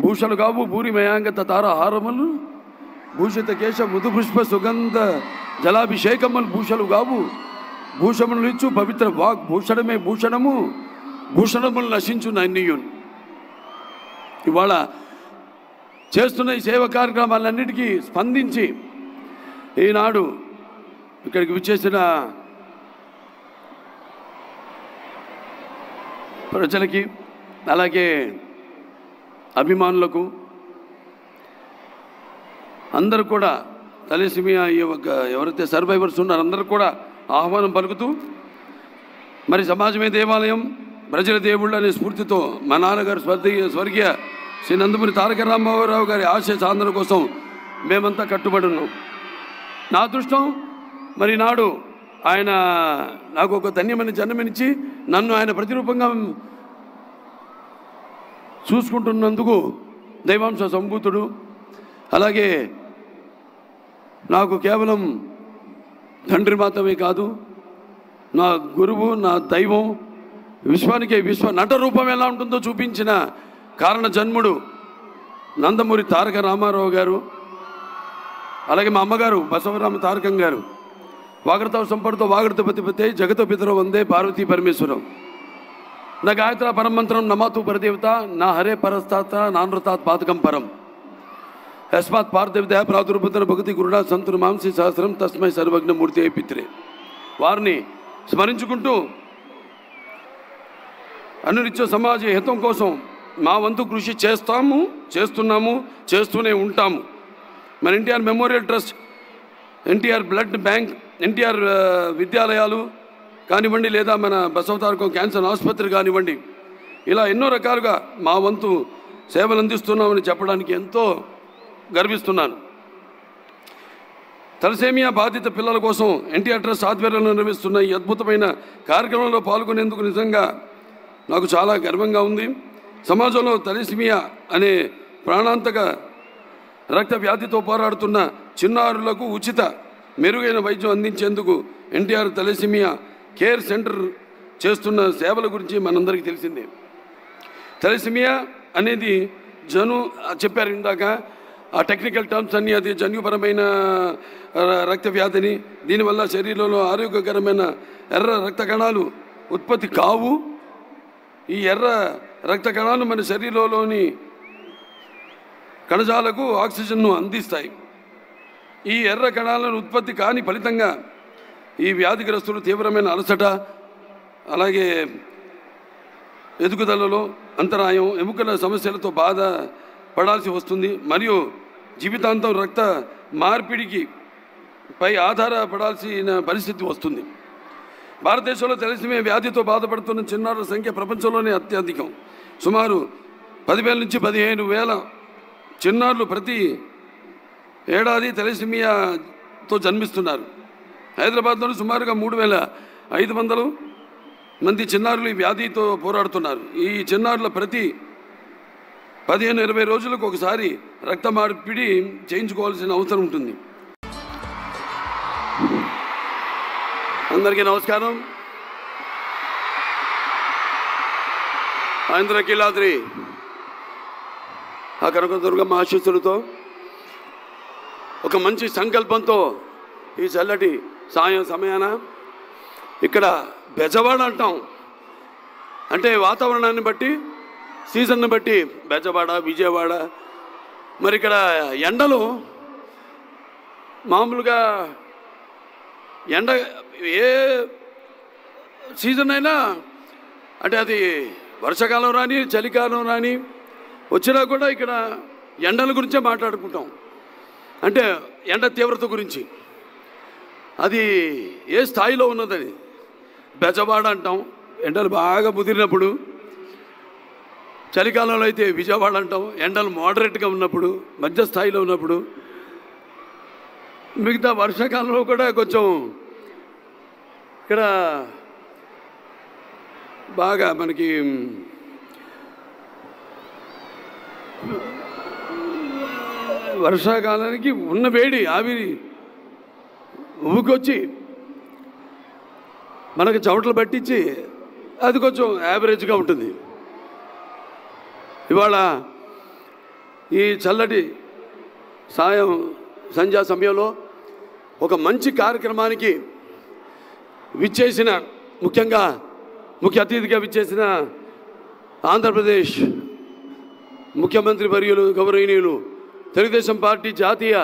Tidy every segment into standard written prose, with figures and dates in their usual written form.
భూషలు కావు భూరి మయాంగత తారహారములు భూషిత కేశ మృదుపుష్ప సుగంధ జలాభిషేకములు భూషలు కావు భూషములు ఇచ్చు పవిత్ర వాక్ భూషణమే భూషణము భూషణములు నశించు నన్నియున్. ఇవాళ చేస్తున్న ఈ సేవ కార్యక్రమాలన్నిటికీ స్పందించి ఈనాడు ఇక్కడికి విచ్చేసిన ప్రజలకి అలాగే అభిమానులకు అందరూ కూడా తలసేమియా ఎవరైతే సర్వైవర్స్ ఉన్నారో అందరూ కూడా ఆహ్వానం పలుకుతూ మరి సమాజమే దేవాలయం ప్రజల దేవుళ్ళు అనే స్ఫూర్తితో మా నాన్నగారు స్వర్గీయ శ్రీ నందమూరి తారక రామారావు గారి ఆశయ సాధన కోసం మేమంతా కట్టుబడి ఉన్నాం. నా అదృష్టం మరి నాడు ఆయన నాకు ఒక ధన్యమైన జన్మనిచ్చి నన్ను ఆయన ప్రతిరూపంగా చూసుకుంటున్నందుకు దైవాంశ సంభూతుడు. అలాగే నాకు కేవలం తండ్రి మాత్రమే కాదు, నా గురువు, నా దైవం, విశ్వానికి విశ్వ నట రూపం ఎలా ఉంటుందో చూపించిన కారణ జన్ముడు నందమూరి తారక రామారావు గారు. అలాగే మా అమ్మగారు బసవరామ తారకం గారు. వాగడతావు సంపడుతో వాగడత పతిపతే జగత పితరో వందే పార్వతీ పరమేశ్వరం. నా గాయత్ర పరమంత్రం నమాతు పరదేవత నా హరే పరస్తాత నానృతాత్ పాతకం పరం యస్మాత్ పార్థదేవత ప్రాదుర్భుతన భగతి గురుడా సంతురు మాంసి సహస్రం తస్మై సర్వజ్ఞమూర్తి పిత్రే. వారిని స్మరించుకుంటూ అనునిత్య సమాజ హితం కోసం మా వంతు కృషి చేస్తున్నాము, చేస్తూనే ఉంటాము. మన NTR memorial trust, NTR blood bank, NTR విద్యాలయాలు కానివ్వండి, లేదా మన బసవతారకం క్యాన్సర్ ఆసుపత్రి కానివ్వండి, ఇలా ఎన్నో రకాలుగా మా వంతు సేవలు అందిస్తున్నామని చెప్పడానికి ఎంతో గర్విస్తున్నాను. తలసేమియా బాధిత పిల్లల కోసం ఎన్టీఆర్ ట్రస్ట్ ఆధ్వర్యంలో నిర్వహిస్తున్న ఈ అద్భుతమైన కార్యక్రమంలో పాల్గొనేందుకు నిజంగా నాకు చాలా గర్వంగా ఉంది. సమాజంలో తలసేమియా అనే ప్రాణాంతక రక్త వ్యాధితో పోరాడుతున్న చిన్నారులకు ఉచిత మెరుగైన వైద్యం అందించేందుకు ఎన్టీఆర్ తలసేమియా కేర్ సెంటర్ చేస్తున్న సేవల గురించి మనందరికీ తెలిసిందే. తలసేమియా అనేది చెప్పారు ఇందాక, ఆ టెక్నికల్ టర్మ్స్ అన్నీ, అది జన్యుపరమైన రక్త వ్యాధిని, దీనివల్ల శరీరంలో ఆరోగ్యకరమైన ఎర్ర రక్త కణాలు ఉత్పత్తి కావు. ఈ ఎర్ర రక్త కణాలు మన శరీరంలోని కణజాలకు ఆక్సిజన్ను అందిస్తాయి. ఈ ఎర్ర కణాలను ఉత్పత్తి కాని ఫలితంగా ఈ వ్యాధిగ్రస్తులు తీవ్రమైన అలసట, అలాగే ఎదుగుదలలో అంతరాయం, ఎముకల సమస్యలతో బాధ పడాల్సి వస్తుంది. మరియు జీవితాంతం రక్త మార్పిడికి పై ఆధారపడాల్సిన పరిస్థితి వస్తుంది. భారతదేశంలో తలసేమియా వ్యాధితో బాధపడుతున్న చిన్నారుల సంఖ్య ప్రపంచంలోనే అత్యధికం. సుమారు 10,000 నుంచి 15,000 చిన్నారులు ప్రతి ఏడాది తలసేమియాతో జన్మిస్తున్నారు. హైదరాబాద్లో సుమారుగా 3,500 మంది చిన్నారులు ఈ వ్యాధితో పోరాడుతున్నారు. ఈ చిన్నారుల ప్రతి 15-20 రోజులకు ఒకసారి రక్త మార్పిడి చేయించుకోవాల్సిన అవసరం ఉంటుంది. అందరికీ నమస్కారం. ఇంద్రకీలాద్రి ఆ కనకదుర్గమ్మ ఆశీస్సులతో ఒక మంచి సంకల్పంతో ఈ చల్లటి సాయం సమయాన ఇక్కడ బెజవాడ అంటాం, అంటే వాతావరణాన్ని బట్టి, సీజన్ని బట్టి బెజవాడ, విజయవాడ. మరి ఇక్కడ ఎండలు మామూలుగా ఎండ ఏ సీజన్ అయినా, అంటే అది వర్షాకాలం రాని చలికాలం రాని వచ్చినా కూడా ఇక్కడ ఎండల గురించే మాట్లాడుకుంటాం. అంటే ఎండ తీవ్రత గురించి, అది ఏ స్థాయిలో ఉన్నదని బెజవాడ అంటాం ఎండలు బాగా ముదిరినప్పుడు. చలికాలంలో అయితే విజయవాడ అంటాం ఎండలు మోడరేట్గా ఉన్నప్పుడు, మధ్య స్థాయిలో ఉన్నప్పుడు. మిగతా వర్షాకాలంలో కూడా కొంచెం ఇక్కడ బాగా మనకి వర్షాకాలానికి ఉన్న వేడి ఆవిరి ఉబ్బుకొచ్చి మనకు చెమటలు పట్టించి అది కొంచెం యావరేజ్గా ఉంటుంది. ఇవాళ ఈ చల్లటి సంధ్యా సమయంలో ఒక మంచి కార్యక్రమానికి విచ్చేసిన, ముఖ్యంగా ముఖ్య అతిథిగా విచ్చేసిన ఆంధ్రప్రదేశ్ ముఖ్యమంత్రి వర్యులు గౌరవనీయులు తెలుగుదేశం పార్టీ జాతీయ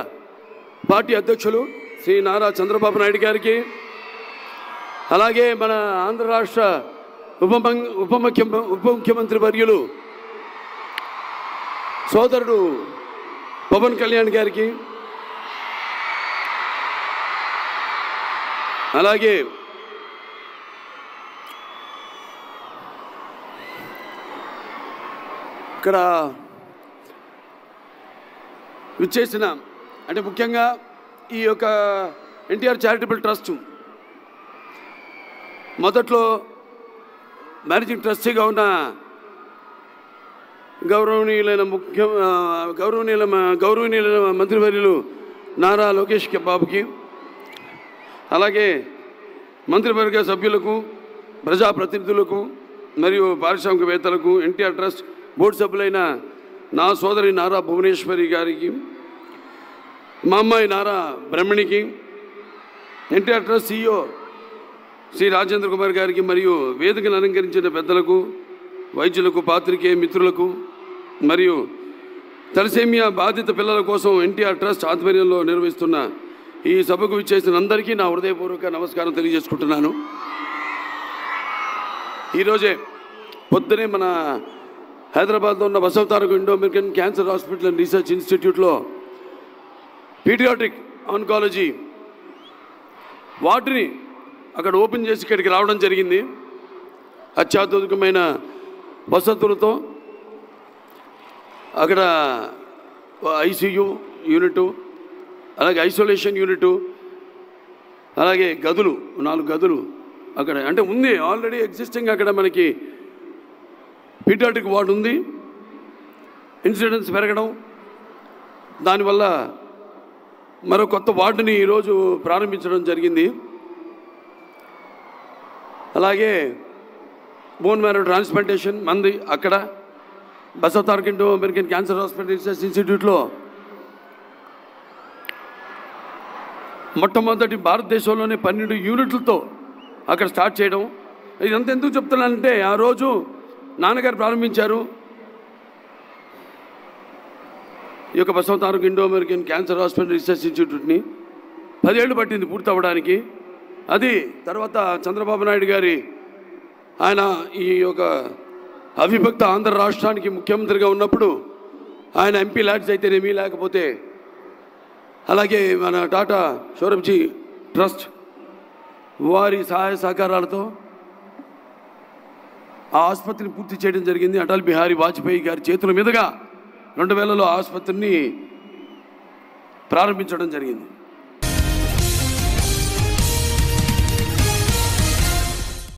పార్టీ అధ్యక్షులు శ్రీ నారా చంద్రబాబు నాయుడు గారికి, అలాగే మన ఆంధ్ర రాష్ట్ర ఉప ముఖ్యమంత్రి వర్యులు సోదరుడు పవన్ కళ్యాణ్ గారికి, అలాగే ఇక్కడ విచ్చేసిన అంటే ముఖ్యంగా ఈ యొక్క ఎన్టీఆర్ చారిటబుల్ ట్రస్ట్ మొదట్లో మేనేజింగ్ ట్రస్టీగా ఉన్న గౌరవనీయులైన మంత్రివర్యులు నారా లోకేష్ బాబుకి, అలాగే మంత్రివర్గ సభ్యులకు, ప్రజాప్రతినిధులకు మరియు పారిశ్రామికవేత్తలకు, ఎన్టీఆర్ ట్రస్ట్ బోర్డు సభ్యులైన నా సోదరి నారా భువనేశ్వరి గారికి, మా అమ్మాయి నారా బ్రహ్మణికి, ఎన్టీఆర్ ట్రస్ట్ CEO శ్రీ రాజేంద్ర కుమార్ గారికి మరియు వేదికను అలంకరించిన పెద్దలకు, వైద్యులకు, పాత్రికేయ మిత్రులకు మరియు తలసేమియా బాధిత పిల్లల కోసం ఎన్టీఆర్ ట్రస్ట్ ఆధ్వర్యంలో నిర్వహిస్తున్న ఈ సభకు విచ్చేసిన అందరికీ నా హృదయపూర్వక నమస్కారం తెలియజేసుకుంటున్నాను. ఈరోజే పొద్దునే మన హైదరాబాద్లో ఉన్న Basavataraka Indo American cancer hospital and research ఇన్స్టిట్యూట్లో పీడియాట్రిక్ ఆన్కాలజీ వార్డుని అక్కడ ఓపెన్ చేసి ఇక్కడికి రావడం జరిగింది. అత్యాధునికమైన వసతులతో అక్కడ ICU యూనిట్, అలాగే ఐసోలేషన్ యూనిట్, అలాగే గదులు 4 గదులు అక్కడ అంటే ఉంది ఆల్రెడీ ఎగ్జిస్టింగ్. అక్కడ మనకి పీడియాట్రిక్ వార్డు ఉంది. ఇన్సిడెన్స్ పెరగడం, దానివల్ల మరో కొత్త వార్డుని ఈరోజు ప్రారంభించడం జరిగింది. అలాగే బోన్ మ్యారో ట్రాన్స్ప్లాంటేషన్ మంది అక్కడ Basavataraka Indo American cancer hospital research ఇన్స్టిట్యూట్లో మొట్టమొదటి భారతదేశంలోనే 12 యూనిట్లతో అక్కడ స్టార్ట్ చేయడం. ఇదంతా ఎందుకు చెప్తున్నానంటే ఆ రోజు నాన్నగారు ప్రారంభించారు ఈ యొక్క Basavataraka Indo American cancer hospital research ఇన్స్టిట్యూట్ని. 10 ఏళ్ళు పట్టింది పూర్తి అవ్వడానికి. అది తర్వాత చంద్రబాబు నాయుడు గారి ఆయన ఈ యొక్క అవిభక్త ఆంధ్ర రాష్ట్రానికి ముఖ్యమంత్రిగా ఉన్నప్పుడు ఆయన MP ల్యాడ్స్ అయితేనేమీ, లేకపోతే అలాగే మన టాటా సౌరభ్జీ ట్రస్ట్ వారి సహాయ సహకారాలతో ఆ ఆసుపత్రిని పూర్తి చేయడం జరిగింది. అటల్ బిహారీ వాజ్పేయి గారి చేతుల మీదుగా 2000లో ఆసుపత్రిని ప్రారంభించడం జరిగింది.